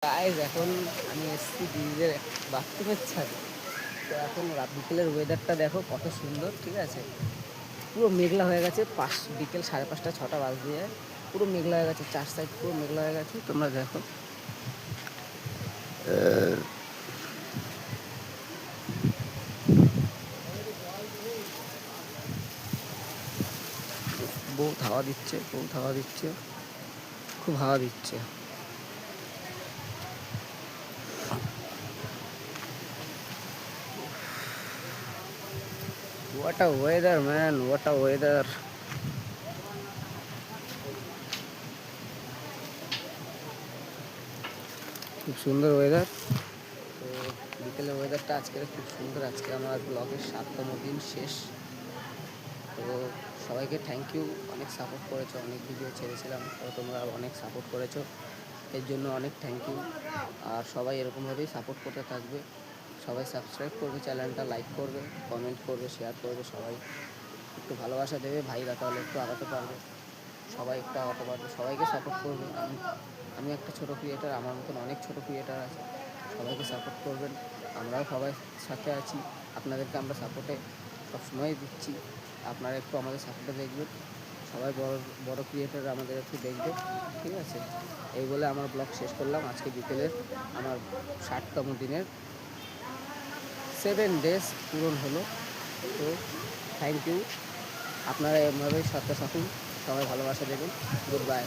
Guys এখন আমি এসেছি দিদিদের বাথরুমের ছাদে। তো এখন রাত বিকেলের ওয়েদারটা দেখো কত সুন্দর, ঠিক আছে। পুরো মেঘলা হয়ে গেছে, বিকেল 5:30 6টা বাজতে যায়। পুরো মেঘলা হয়ে গেছে, চার সাইড পুরো মেঘলা হয়ে গেছে। তোমরা দেখো বহুত হাওয়া দিচ্ছে, বহুত হাওয়া দিচ্ছে, খুব হাওয়া দিচ্ছে। What a weather, man! What a weather! খুব সুন্দর ওয়েদার। তো বিকেলের ওয়েদারটা আজকের খুব সুন্দর। আজকে আমার ব্লগের 7তম দিন শেষ। তো সবাইকে থ্যাংক ইউ, অনেক সাপোর্ট করেছো, অনেক ভিডিও ছেড়েছিলাম, তো তোমরা অনেক সাপোর্ট করেছো, এর জন্য অনেক থ্যাংক ইউ। আর সবাই এরকমভাবেই সাপোর্ট করতে থাকবে। সবাই সাবস্ক্রাইব করবে, চ্যানেলটা লাইক করবে, কমেন্ট করবে, শেয়ার করবে। সবাই একটু ভালোবাসা দেবে, ভাইরা তাহলে একটু আগাতে পারবে, সবাই একটু আগাতে পারবে, সবাইকে সাপোর্ট করবে। আমি একটা ছোটো ক্রিয়েটার, আমার মতন অনেক ছোটো ক্রিয়েটার আছে, সবাইকে সাপোর্ট করবেন। আমরাও সবাই সাথে আছি, আপনাদেরকে আমরা সাপোর্টে সবসময় দিচ্ছি। আপনারা একটু আমাদের সাপোর্টে দেখবেন, সবাই বড় বড় ক্রিয়েটার আমাদের একটু দেখবে, ঠিক আছে। এই বলে আমার ব্লগ শেষ করলাম। আজকে বিকেলের আমার 60তম দিনের 7 ডেজ পূরণ হলো। তো থ্যাংক ইউ, আপনারা এভাবেই সাথে থাকুন, সবাই ভালোবাসা দেবেন। Good bye.